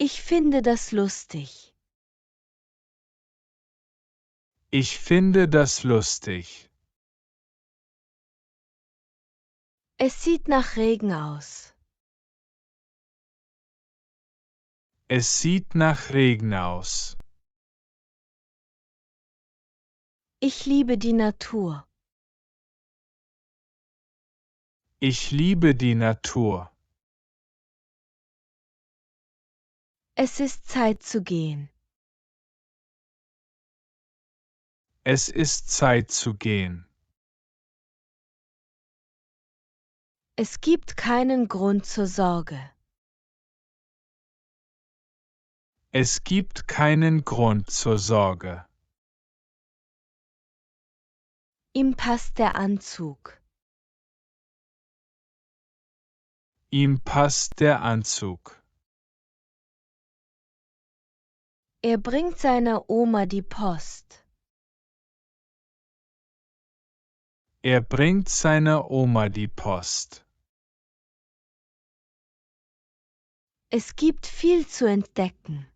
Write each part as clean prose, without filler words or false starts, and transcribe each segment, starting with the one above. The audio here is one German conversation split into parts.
Ich finde das lustig. Ich finde das lustig. Es sieht nach Regen aus. Es sieht nach Regen aus. Ich liebe die Natur. Ich liebe die Natur. Es ist Zeit zu gehen. Es ist Zeit zu gehen. Es gibt keinen Grund zur Sorge. Es gibt keinen Grund zur Sorge. Ihm passt der Anzug. Ihm passt der Anzug. Er bringt seiner Oma die Post. Er bringt seiner Oma die Post. Es gibt viel zu entdecken.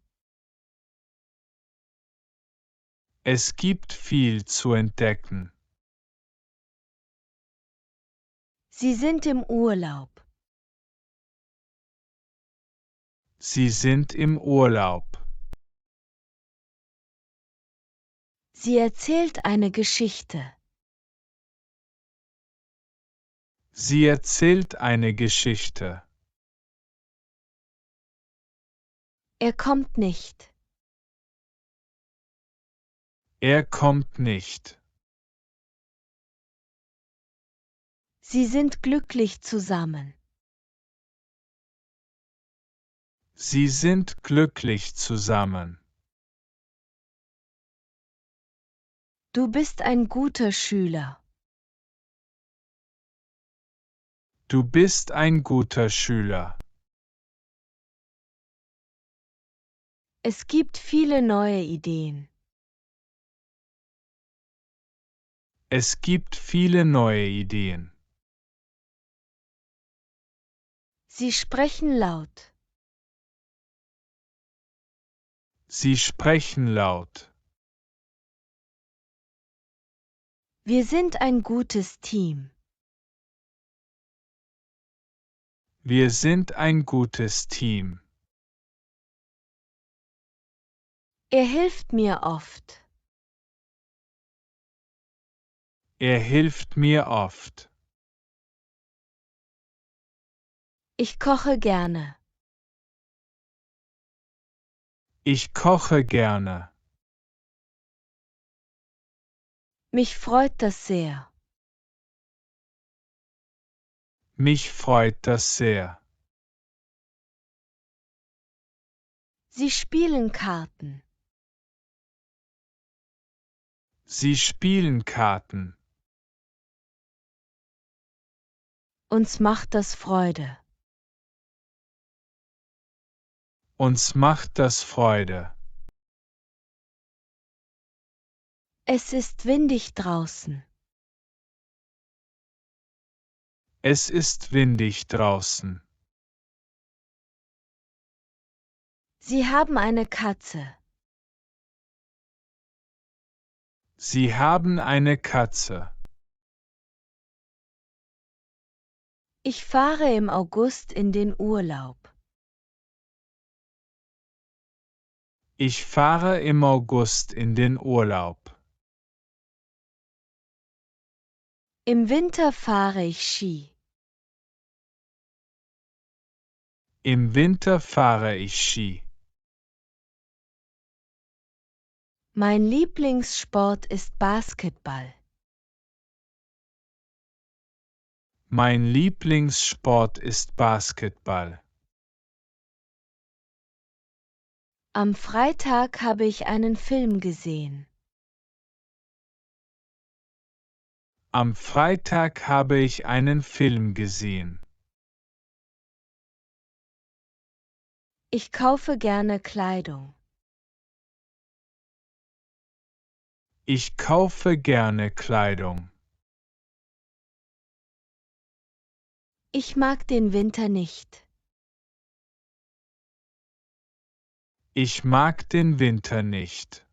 Es gibt viel zu entdecken. Sie sind im Urlaub. Sie sind im Urlaub. Sie erzählt eine Geschichte. Sie erzählt eine Geschichte. Er kommt nicht. Er kommt nicht. Sie sind glücklich zusammen. Sie sind glücklich zusammen. Du bist ein guter Schüler. Du bist ein guter Schüler. Es gibt viele neue Ideen. Es gibt viele neue Ideen. Sie sprechen laut. Sie sprechen laut. Wir sind ein gutes Team. Wir sind ein gutes Team. Er hilft mir oft. Er hilft mir oft. Ich koche gerne. Ich koche gerne. Mich freut das sehr. Mich freut das sehr. Sie spielen Karten. Sie spielen Karten. Uns macht das Freude. Uns macht das Freude. Es ist windig draußen. Es ist windig draußen. Sie haben eine Katze. Sie haben eine Katze. Ich fahre im August in den Urlaub. Ich fahre im August in den Urlaub. Im Winter fahre ich Ski. Im Winter fahre ich Ski. Mein Lieblingssport ist Basketball. Mein Lieblingssport ist Basketball. Am Freitag habe ich einen Film gesehen. Am Freitag habe ich einen Film gesehen. Ich kaufe gerne Kleidung. Ich kaufe gerne Kleidung. Ich mag den Winter nicht. Ich mag den Winter nicht.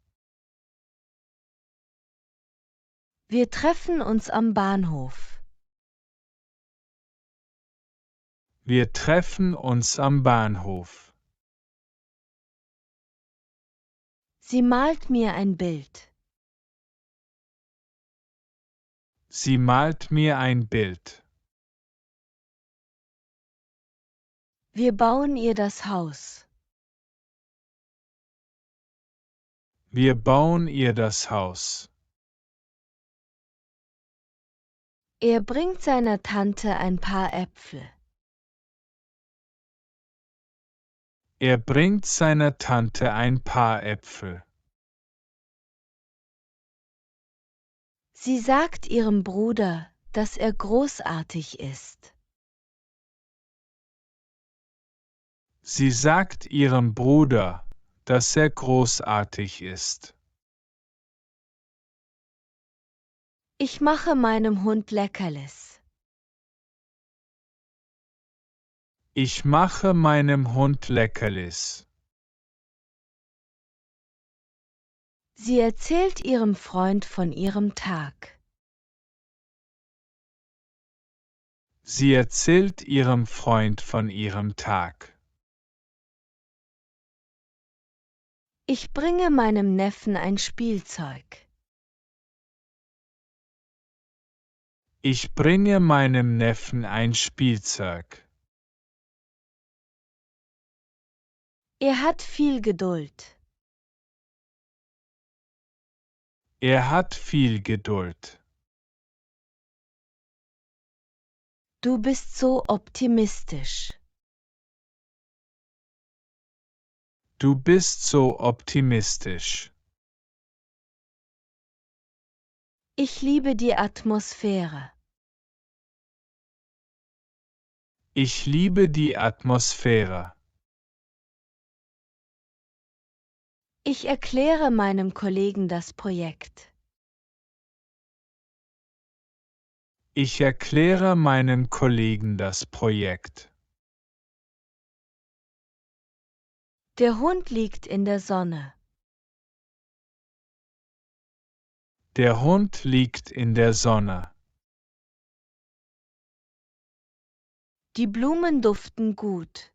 Wir treffen uns am Bahnhof. Wir treffen uns am Bahnhof. Sie malt mir ein Bild. Sie malt mir ein Bild. Wir bauen ihr das Haus. Wir bauen ihr das Haus. Er bringt seiner Tante ein paar Äpfel. Er bringt seiner Tante ein paar Äpfel. Sie sagt ihrem Bruder, dass er großartig ist. Sie sagt ihrem Bruder, dass er großartig ist. Ich mache meinem Hund Leckerlis. Ich mache meinem Hund Leckerlis. Sie erzählt ihrem Freund von ihrem Tag. Sie erzählt ihrem Freund von ihrem Tag. Ich bringe meinem Neffen ein Spielzeug. Ich bringe meinem Neffen ein Spielzeug. Er hat viel Geduld. Er hat viel Geduld. Du bist so optimistisch. Du bist so optimistisch. Ich liebe die Atmosphäre. Ich liebe die Atmosphäre. Ich erkläre meinem Kollegen das Projekt. Ich erkläre meinen Kollegen das Projekt. Der Hund liegt in der Sonne. Der Hund liegt in der Sonne. Die Blumen duften gut.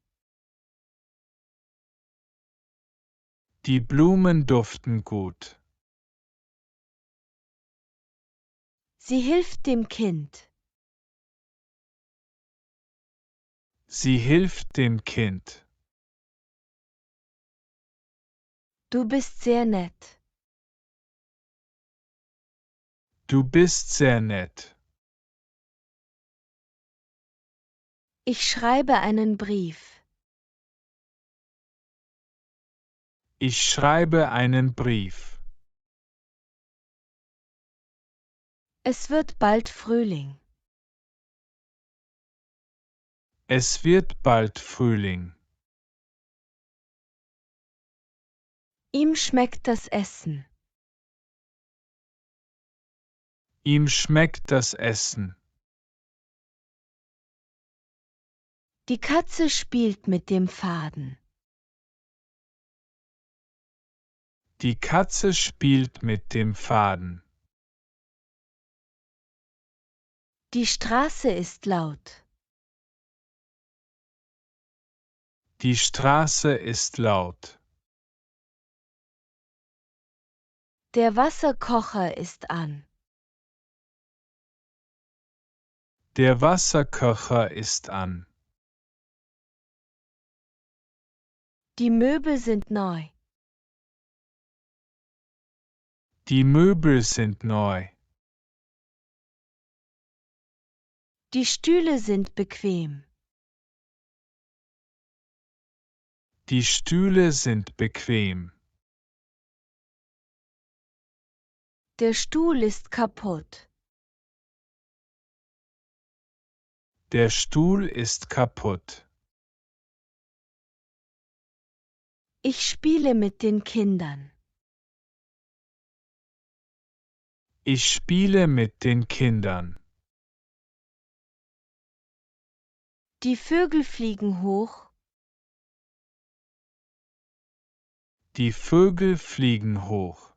Die Blumen duften gut. Sie hilft dem Kind. Sie hilft dem Kind. Du bist sehr nett. Du bist sehr nett. Ich schreibe einen Brief. Ich schreibe einen Brief. Es wird bald Frühling. Es wird bald Frühling. Ihm schmeckt das Essen. Ihm schmeckt das Essen. Die Katze spielt mit dem Faden. Die Katze spielt mit dem Faden. Die Straße ist laut. Die Straße ist laut. Der Wasserkocher ist an. Der Wasserkocher ist an. Die Möbel sind neu. Die Möbel sind neu. Die Stühle sind bequem. Die Stühle sind bequem. Der Stuhl ist kaputt. Der Stuhl ist kaputt. Ich spiele mit den Kindern. Ich spiele mit den Kindern. Die Vögel fliegen hoch. Die Vögel fliegen hoch.